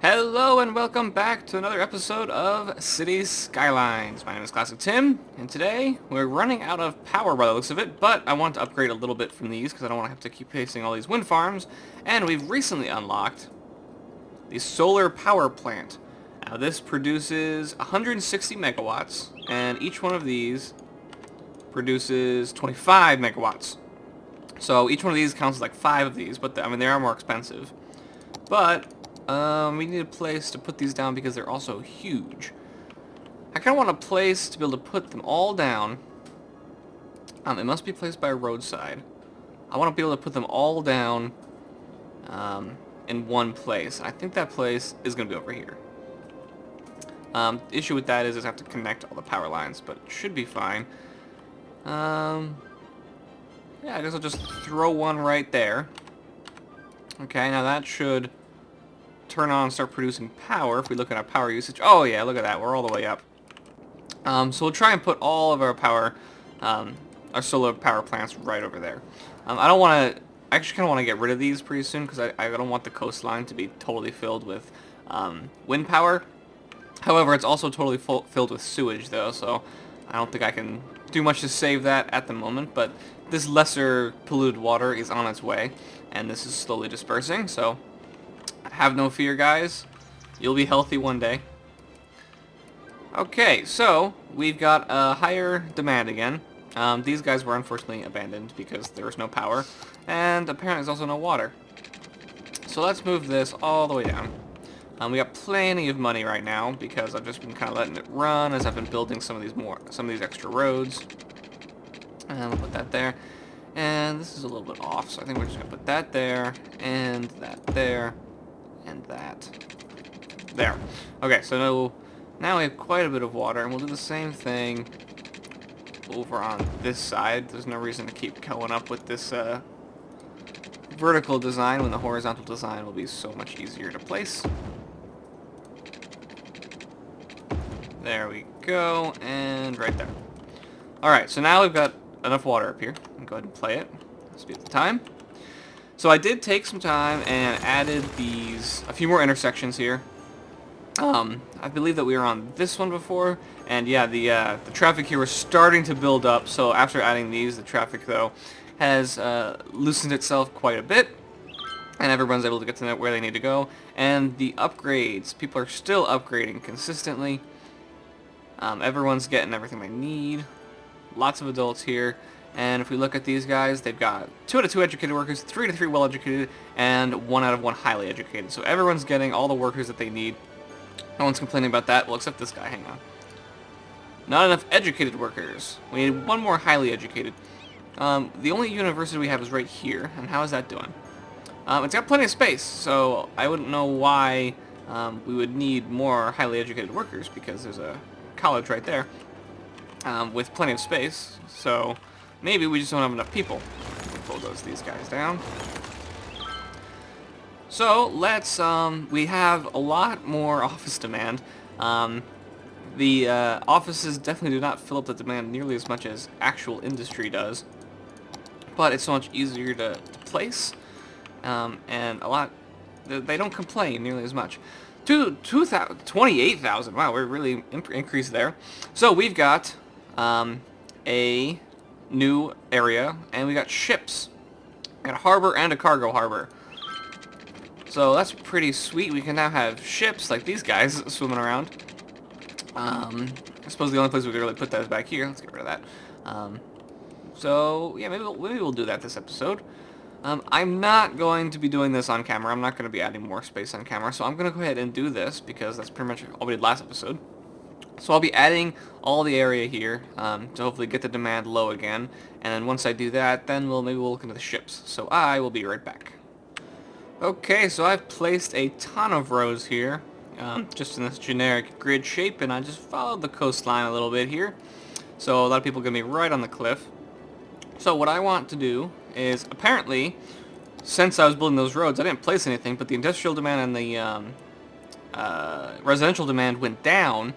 Hello and welcome back to another episode of Cities Skylines. My name is Classic Tim, and today we're running out of power by the looks of it, but I want to upgrade a little bit from these because I don't want to have to keep placing all these wind farms, and we've recently unlocked the solar power plant. Now this produces 160 megawatts, and each one of these produces 25 megawatts. So each one of these counts as like 5 of these, but I mean they are more expensive. But we need a place to put these down because they're also huge. I kind of want a place to be able to put them all down. It must be placed by a roadside. I want to be able to put them all down in one place. I think that place is going to be over here. The issue with that is I have to connect all the power lines, but it should be fine. Yeah, I guess I'll just throw one right there. Okay, now that should turn on and start producing power if we look at our power usage. Oh yeah, look at that, we're all the way up. So we'll try and put all of our power, our solar power plants right over there. I don't want to, I actually kind of want to get rid of these pretty soon because I don't want the coastline to be totally filled with wind power. However, it's also totally filled with sewage though, so I don't think I can do much to save that at the moment, but this lesser polluted water is on its way, and this is slowly dispersing, so have no fear, guys. You'll be healthy one day. Okay, so we've got a higher demand again. These guys were unfortunately abandoned because there was no power, and apparently there's also no water. So let's move this all the way down. We got plenty of money right now because I've just been kind of letting it run as I've been building some of these extra roads. And we'll put that there. And this is a little bit off, so I think we're just gonna put that there, and that there, and that there. Okay, so now we have quite a bit of water, and we'll do the same thing over on this side. There's no reason to keep going up with this vertical design when the horizontal design will be so much easier to place. There we go, and right there. Alright, so now we've got enough water up here. I'll go ahead and play it. Speed the time. So I did take some time and added a few more intersections here. I believe that we were on this one before, and yeah, the traffic here was starting to build up, so after adding these, the traffic, though, has loosened itself quite a bit, and everyone's able to get to where they need to go. And the upgrades, people are still upgrading consistently. Everyone's getting everything they need. Lots of adults here. And if we look at these guys, they've got 2 out of 2 educated workers, 3 out of 3 well-educated, and 1 out of 1 highly educated. So everyone's getting all the workers that they need. No one's complaining about that. Well, except this guy. Hang on. Not enough educated workers. We need 1 more highly educated. The only university we have is right here. And how is that doing? It's got plenty of space, so I wouldn't know why we would need more highly educated workers, because there's a college right there with plenty of space. So maybe we just don't have enough people. We'll bulldoze these guys down. So let's, we have a lot more office demand. The offices definitely do not fill up the demand nearly as much as actual industry does. But it's so much easier to place. And they don't complain nearly as much. 28,000, wow, we're really increased there. So we've got a new area, and we got ships. We got a harbor and a cargo harbor. So that's pretty sweet. We can now have ships like these guys swimming around. I suppose the only place we could really put that is back here. Let's get rid of that. So yeah, maybe we'll do that this episode. I'm not going to be doing this on camera. I'm not going to be adding more space on camera. So I'm going to go ahead and do this because that's pretty much all we did last episode. So I'll be adding all the area here to hopefully get the demand low again. And then once I do that, then maybe we'll look into the ships. So I will be right back. Okay, so I've placed a ton of rows here, just in this generic grid shape, and I just followed the coastline a little bit here. So a lot of people are going to be right on the cliff. So what I want to do is, apparently, since I was building those roads, I didn't place anything, but the industrial demand and the residential demand went down,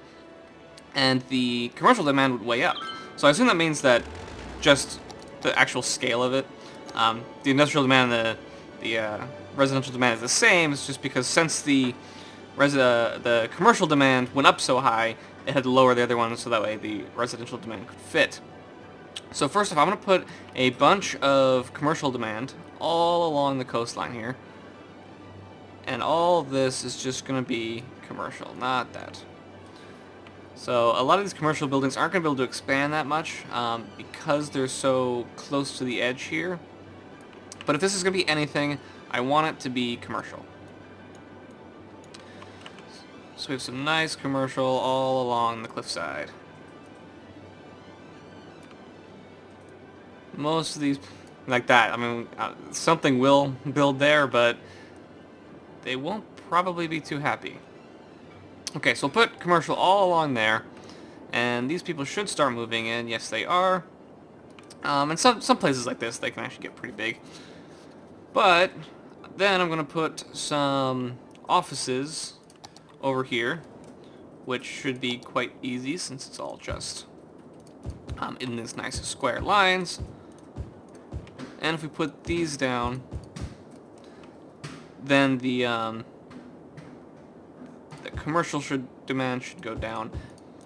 and the commercial demand went way up. So I assume that means that just the actual scale of it, the industrial demand and the residential demand is the same. It's just because since the the commercial demand went up so high, it had to lower the other ones so that way the residential demand could fit. So first off, I'm going to put a bunch of commercial demand all along the coastline here. And all this is just going to be commercial, not that. So a lot of these commercial buildings aren't going to be able to expand that much because they're so close to the edge here. But if this is going to be anything, I want it to be commercial. So we have some nice commercial all along the cliffside. Most of these, like that, I mean, something will build there, but they won't probably be too happy. Okay, so we'll put commercial all along there, and these people should start moving in. Yes, they are. And some places like this, they can actually get pretty big. But then I'm going to put some offices over here, which should be quite easy since it's all just in these nice square lines. And if we put these down, then the commercial demand should go down.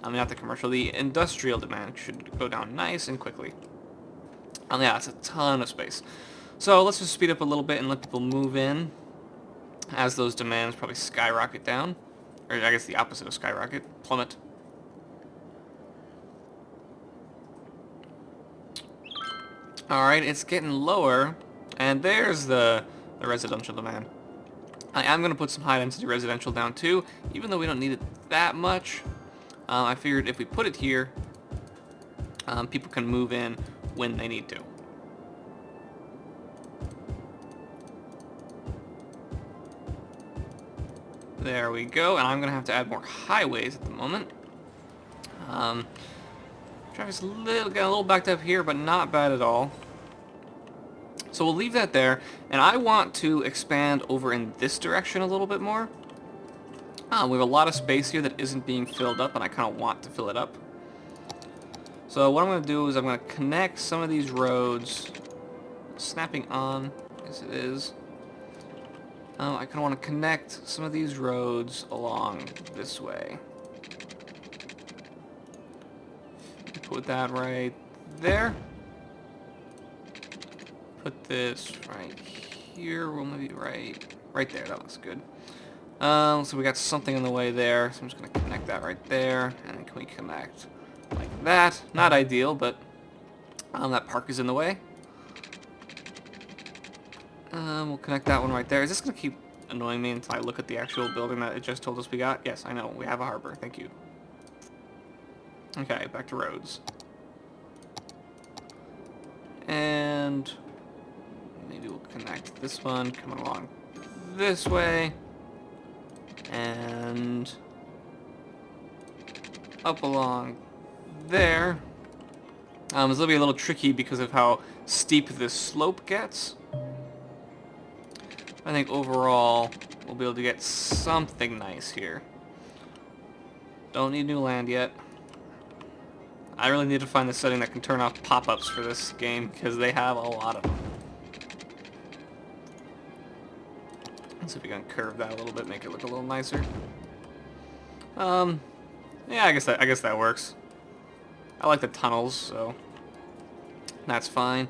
I mean, not the commercial, the industrial demand should go down nice and quickly. Yeah, that's a ton of space. So let's just speed up a little bit and let people move in as those demands probably skyrocket down. Or I guess the opposite of skyrocket, plummet. Alright, it's getting lower, and there's the residential demand. I am going to put some high-density residential down too, even though we don't need it that much. I figured if we put it here, people can move in when they need to. There we go, and I'm going to have to add more highways at the moment. Traffic's getting a little backed up here, but not bad at all. So we'll leave that there, and I want to expand over in this direction a little bit more. We have a lot of space here that isn't being filled up, and I kind of want to fill it up. So what I'm going to do is I'm going to connect some of these roads. Snapping on, yes it is. I kind of want to connect some of these roads along this way. Put that right there. Put this right here. Well, maybe right there. That looks good. So we got something in the way there. So I'm just going to connect that right there. And then can we connect like that? Not ideal, but that park is in the way. We'll connect that one right there. Is this going to keep annoying me until I look at the actual building that it just told us we got? Yes, I know. We have a harbor. Thank you. Okay, back to roads. And maybe we'll connect this one coming along this way. And up along there. This will be a little tricky because of how steep this slope gets. I think overall we'll be able to get something nice here. Don't need new land yet. I really need to find the setting that can turn off pop-ups for this game, because they have a lot of them. Let's see if we can curve that a little bit, make it look a little nicer. Yeah, I guess that works. I like the tunnels, so that's fine.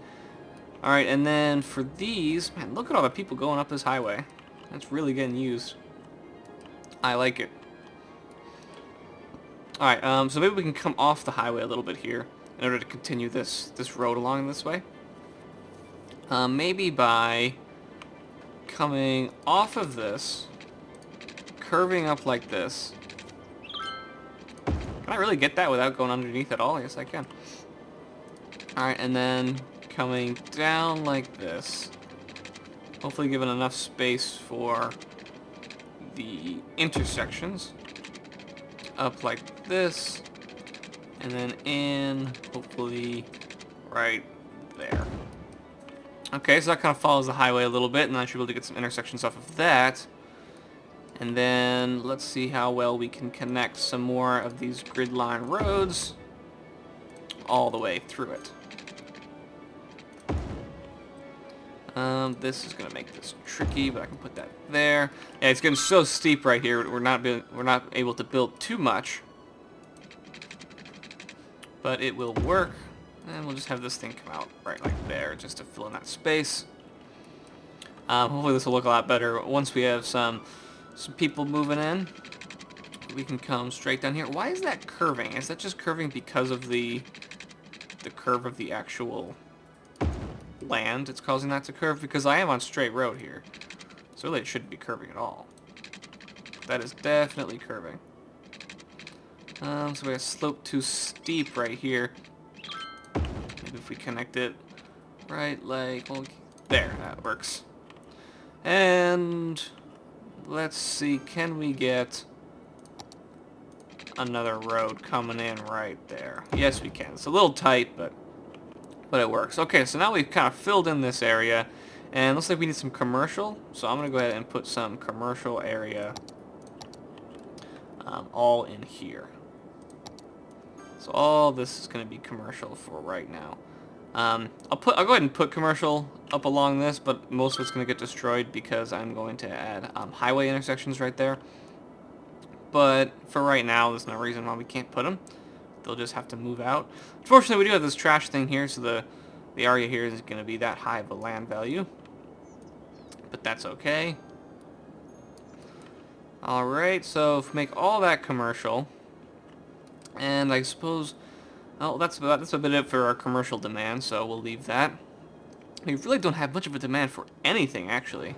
Alright, and then for these, man, look at all the people going up this highway. That's really getting used. I like it. Alright, so maybe we can come off the highway a little bit here in order to continue this road along this way. Maybe by coming off of this, curving up like this. Can I really get that without going underneath at all? Yes, I can. Alright, and then coming down like this. Hopefully giving enough space for the intersections. Up like this, and then in, hopefully, right there. Okay, so that kind of follows the highway a little bit, and I should be able to get some intersections off of that. And then, let's see how well we can connect some more of these grid line roads all the way through it. This is gonna make this tricky, but I can put that there. Yeah, it's getting so steep right here. We're not able to build too much, but it will work. And we'll just have this thing come out right like there, just to fill in that space. Hopefully this will look a lot better once we have some people moving in. We can come straight down here. Why is that curving? Is that just curving because of the curve of the actual land? It's causing that to curve because I am on straight road here. So really it shouldn't be curving at all. That is definitely curving. So we have slope too steep right here. Maybe if we connect it right like, well, there, that works. And let's see, can we get another road coming in right there? Yes, we can. It's a little tight, but it works. Okay, so now we've kind of filled in this area, and looks like we need some commercial. So I'm gonna go ahead and put some commercial area all in here. So all this is gonna be commercial for right now. I'll go ahead and put commercial up along this, but most of it's going to get destroyed because I'm going to add highway intersections right there. But for right now, there's no reason why we can't put them. They'll just have to move out. Unfortunately, we do have this trash thing here, so the area here isn't going to be that high of a land value. But that's okay. Alright, so if we make all that commercial, and I suppose... Oh, that's a bit it for our commercial demand, so we'll leave that. We really don't have much of a demand for anything, actually.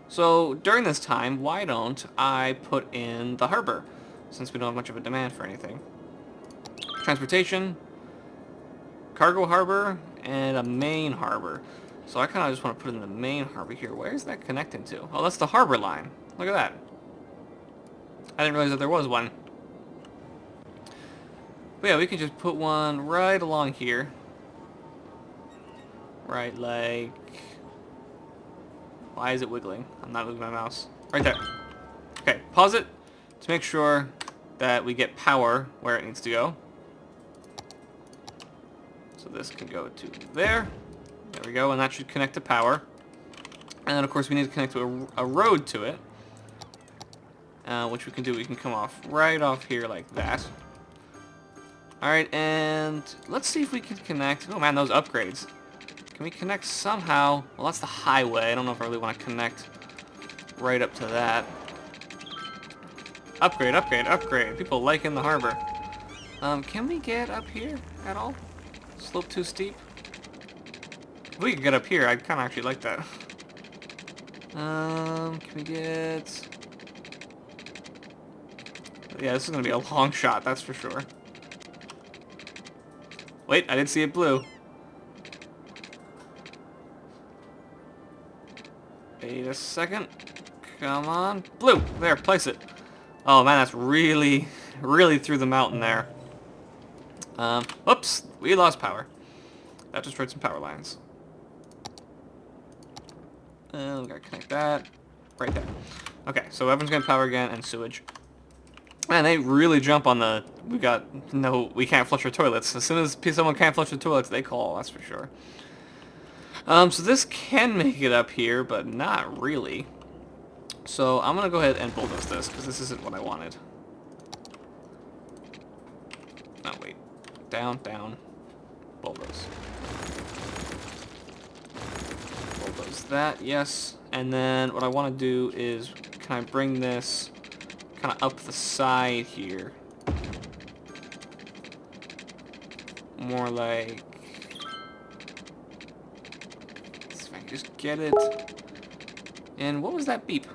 So during this time, why don't I put in the harbor, since we don't have much of a demand for anything. Transportation, cargo harbor, and a main harbor. So I kind of just want to put in the main harbor here. Where is that connecting to? Oh, that's the harbor line. Look at that. I didn't realize that there was one. But yeah, we can just put one right along here. Right, like... Why is it wiggling? I'm not moving my mouse. Right there. Okay, pause it to make sure that we get power where it needs to go. So this can go to there. There we go, and that should connect to power. And then, of course, we need to connect to a road to it. Which we can do. We can come off right off here like that. Alright, and let's see if we can connect... Oh man, those upgrades. Can we connect somehow? Well, that's the highway. I don't know if I really want to connect right up to that. Upgrade, upgrade, upgrade. People liking the harbor. Can we get up here at all? Slope too steep? If we could get up here, I'd kind of actually like that. Can we get... Yeah, this is going to be a long shot, that's for sure. Wait, I did see it blue. Wait a second. Come on. Blue! There, place it. Oh man, that's really through the mountain there. Whoops! We lost power. That destroyed some power lines. We gotta connect that. Right there. Okay, so everyone's getting power again, and sewage. Man, they really jump on the... we can't flush our toilets. As soon as someone can't flush the toilets, they call, that's for sure. So this can make it up here, but not really. So I'm gonna go ahead and bulldoze this, because this isn't what I wanted. Oh, wait. Down, down. Bulldoze. Bulldoze that, yes. And then what I want to do is, can I bring this... kind of up the side here. More like... Let's see if I can just get it. And what was that beep?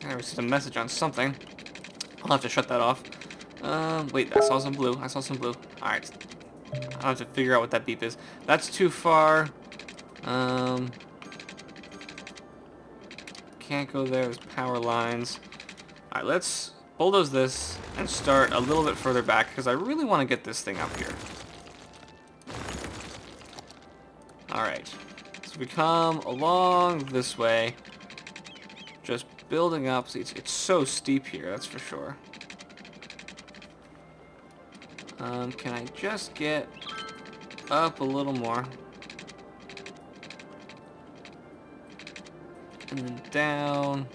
I received a message on something. I'll have to shut that off. Wait, I saw some blue. I saw some blue. Alright. I'll have to figure out what that beep is. That's too far. Can't go there, there's power lines. Alright, let's bulldoze this and start a little bit further back because I really want to get this thing up here. Alright, so we come along this way, just building up. See, it's so steep here, that's for sure. Can I just get up a little more. And then down.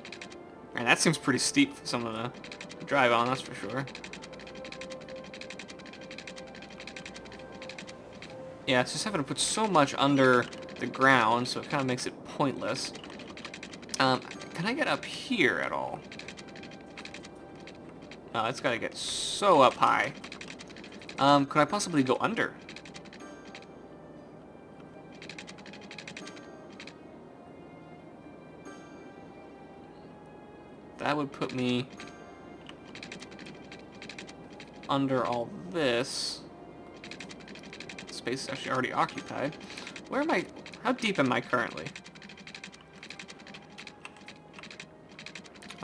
Man, that seems pretty steep for someone to drive on, that's for sure. Yeah, it's just having to put so much under the ground, so it kind of makes it pointless. Can I get up here at all? No, it's got to get so up high. Could I possibly go under? That would put me under all this. Space is actually already occupied. Where am I? How deep am I currently?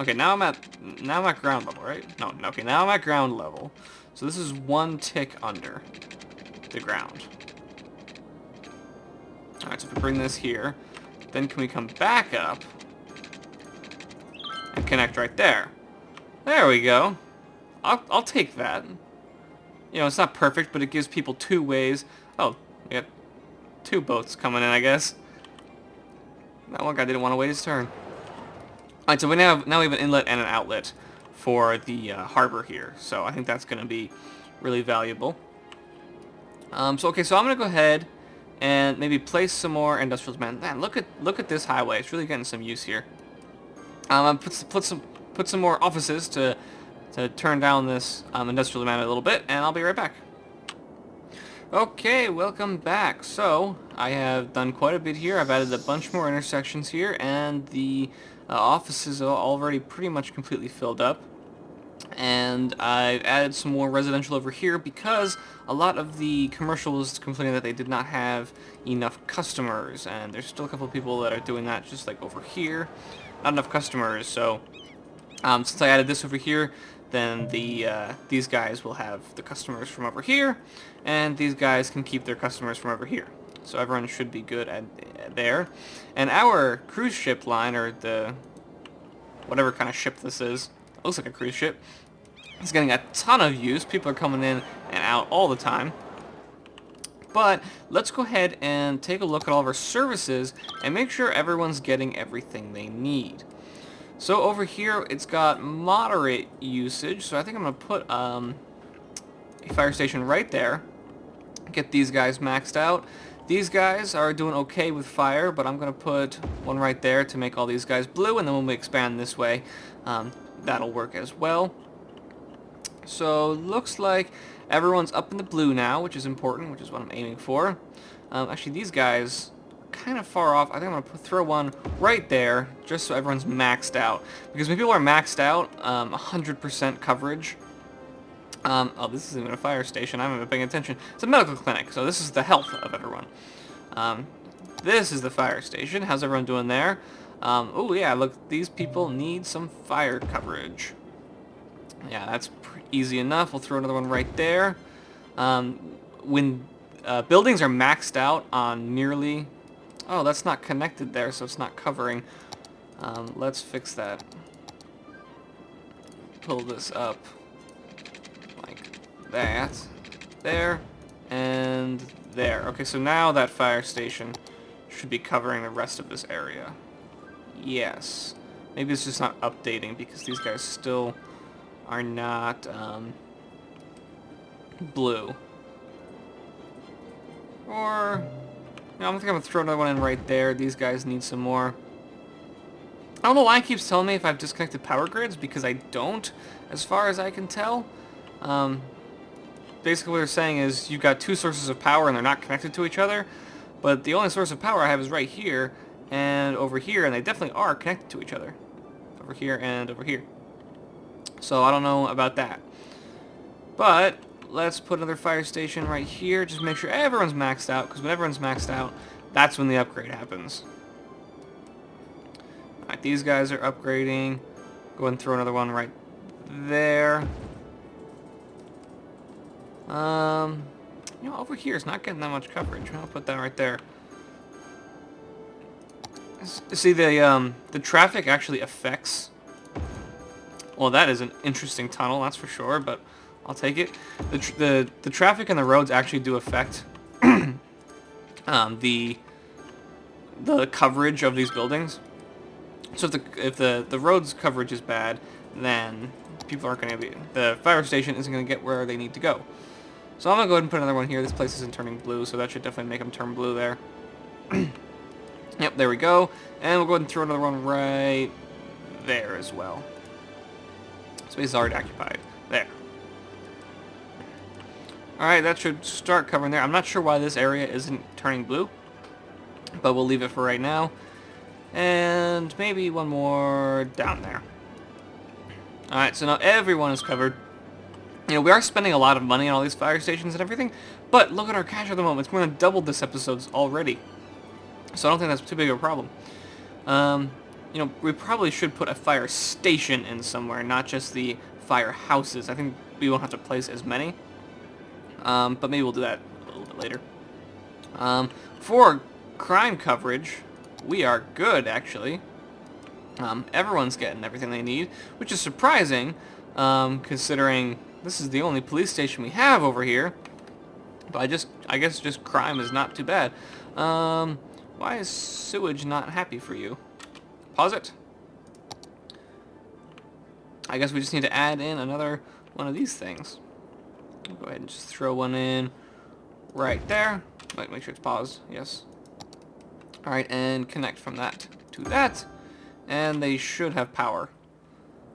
Okay, now I'm at ground level, right? No, okay, now I'm at ground level. So this is one tick under the ground. Alright, so if we bring this here, then can we come back up and connect right there? There we go. I'll take that. You know, it's not perfect, but it gives people two ways. Oh, we got two boats coming in, I guess. That one guy didn't want to wait his turn. Alright, so now we have an inlet and an outlet for the harbor here. So I think that's going to be really valuable. Okay, so I'm going to go ahead and maybe place some more industrial demand. Man, look at this highway. It's really getting some use here. Put some more offices to turn down this industrial demand a little bit, and I'll be right back. Okay, welcome back. So, I have done quite a bit here. I've added a bunch more intersections here, and the offices are already pretty much completely filled up. And I've added some more residential over here because a lot of the commercial was complaining that they did not have enough customers, and there's still a couple of people that are doing that just like over here. Not enough customers, so since I added this over here, then these guys will have the customers from over here, and these guys can keep their customers from over here. So everyone should be good at there. And our cruise ship line, or the whatever kind of ship this is, it looks like a cruise ship, is getting a ton of use. People are coming in and out all the time. But let's go ahead and take a look at all of our services and make sure everyone's getting everything they need. So over here, it's got moderate usage, so I think I'm going to put a fire station right there. Get these guys maxed out. These guys are doing okay with fire, but I'm going to put one right there to make all these guys blue, and then when we expand this way, that'll work as well. So looks like everyone's up in the blue now, which is important, which is what I'm aiming for. Actually, these guys kind of far off. I think I'm going to throw one right there, just so everyone's maxed out. Because when people are maxed out, 100% coverage. Oh, this isn't even a fire station. I haven't been paying attention. It's a medical clinic, so this is the health of everyone. This is the fire station. How's everyone doing there? Oh, yeah, look, these people need some fire coverage. Yeah, that's easy enough. We'll throw another one right there. When buildings are maxed out on nearly... Oh, that's not connected there, so it's not covering. Let's fix that. Pull this up like that. There. And there. Okay, so now that fire station should be covering the rest of this area. Yes. Maybe it's just not updating because these guys still are not blue. Or... I think I'm going to throw another one in right there. These guys need some more. I don't know why it keeps telling me if I've disconnected power grids, because I don't, as far as I can tell. Basically what they're saying is you've got two sources of power and they're not connected to each other, but the only source of power I have is right here and over here, and they definitely are connected to each other. Over here and over here. So I don't know about that. But... let's put another fire station right here. Just make sure everyone's maxed out, because when everyone's maxed out, that's when the upgrade happens. Alright, these guys are upgrading. Go ahead and throw another one right there. You know, over here it's not getting that much coverage. I'll put that right there. See, the traffic actually affects... Well, that is an interesting tunnel, that's for sure, but... I'll take it. The traffic and the roads actually do affect the coverage of these buildings. So if the road's coverage is bad, then people aren't going to be... The fire station isn't going to get where they need to go. So I'm going to go ahead and put another one here. This place isn't turning blue, so that should definitely make them turn blue there. Yep, there we go. And we'll go ahead and throw another one right there as well. Space is already occupied. There. Alright, that should start covering there. I'm not sure why this area isn't turning blue, but we'll leave it for right now. And maybe one more down there. Alright, so now everyone is covered. You know, we are spending a lot of money on all these fire stations and everything, but look at our cash at the moment. It's more than doubled this episode's already. So I don't think that's too big of a problem. You know, we probably should put a fire station in somewhere, not just the fire houses. I think we won't have to place as many. But maybe we'll do that a little bit later. For crime coverage, we are good, actually. Everyone's getting everything they need, which is surprising, considering this is the only police station we have over here. But I guess just crime is not too bad. Why is sewage not happy for you? Pause it. I guess we just need to add in another one of these things. I'll go ahead and just throw one in right there. Make sure it's paused. Yes. Alright, and connect from that to that. And they should have power.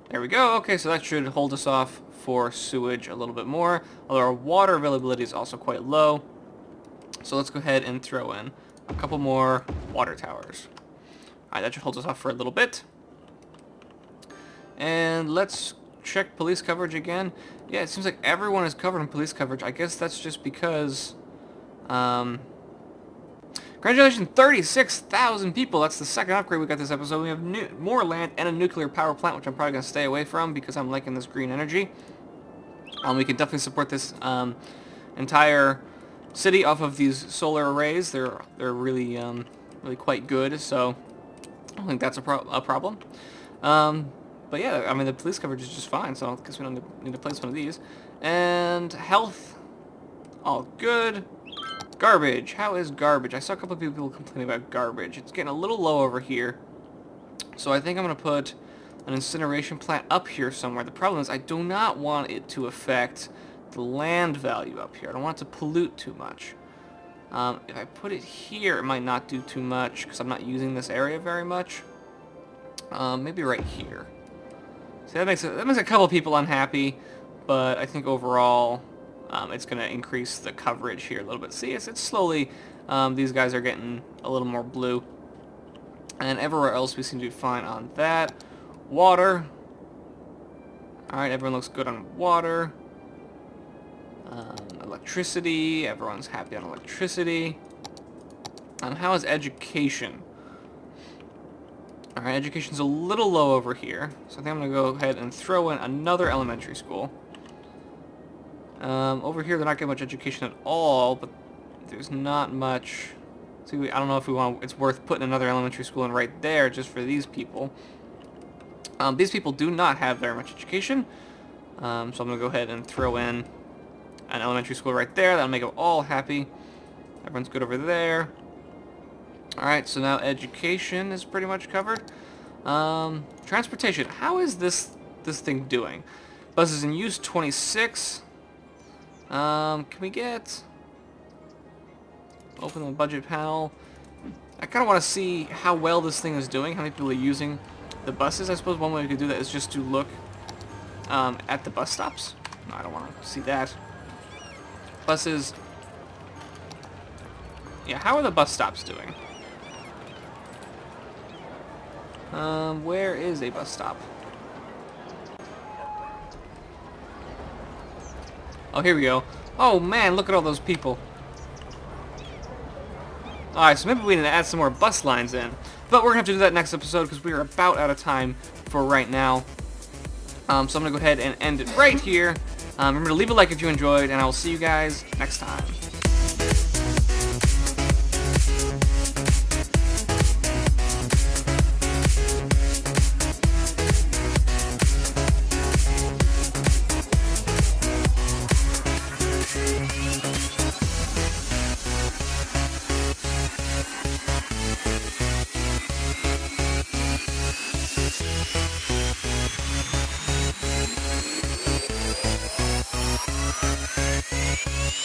There we go. Okay, so that should hold us off for sewage a little bit more. Although our water availability is also quite low. So let's go ahead and throw in a couple more water towers. Alright, that should hold us off for a little bit. And let's check police coverage again. Yeah, it seems like everyone is covered in police coverage. I guess that's just because... Congratulations, 36,000 people. That's the second upgrade we got this episode. We have more land and a nuclear power plant, which I'm probably going to stay away from because I'm liking this green energy. We can definitely support this entire city off of these solar arrays. They're really really quite good, so I don't think that's a problem. But yeah, I mean, the police coverage is just fine, so I guess we don't need to place one of these. And health, all good. Garbage. How is garbage? I saw a couple of people complaining about garbage. It's getting a little low over here. So I think I'm going to put an incineration plant up here somewhere. The problem is I do not want it to affect the land value up here. I don't want it to pollute too much. If I put it here, it might not do too much because I'm not using this area very much. Maybe right here. See, that makes a couple people unhappy, but I think overall... it's going to increase the coverage here a little bit. See, it's slowly, these guys are getting a little more blue. And everywhere else we seem to be fine on that. Water. Alright, everyone looks good on water. Electricity. Everyone's happy on electricity. How is education? Alright, education's a little low over here. So I think I'm going to go ahead and throw in another elementary school. Over here, they're not getting much education at all, but there's not much. See, I don't know if it's worth putting another elementary school in right there just for these people. These people do not have very much education, so I'm going to go ahead and throw in an elementary school right there. That'll make them all happy. Everyone's good over there. Alright, so now education is pretty much covered. Transportation. How is this thing doing? Buses in use, 26. Can we get... Open the budget panel. I kind of want to see how well this thing is doing, how many people are using the buses. I suppose one way we could do that is just to look at the bus stops. No, I don't want to see that. Buses... Yeah, how are the bus stops doing? Where is a bus stop? Oh, here we go. Oh, man, look at all those people. Alright, so maybe we need to add some more bus lines in. But we're going to have to do that next episode because we are about out of time for right now. So I'm going to go ahead and end it right here. Remember to leave a like if you enjoyed, and I will see you guys next time.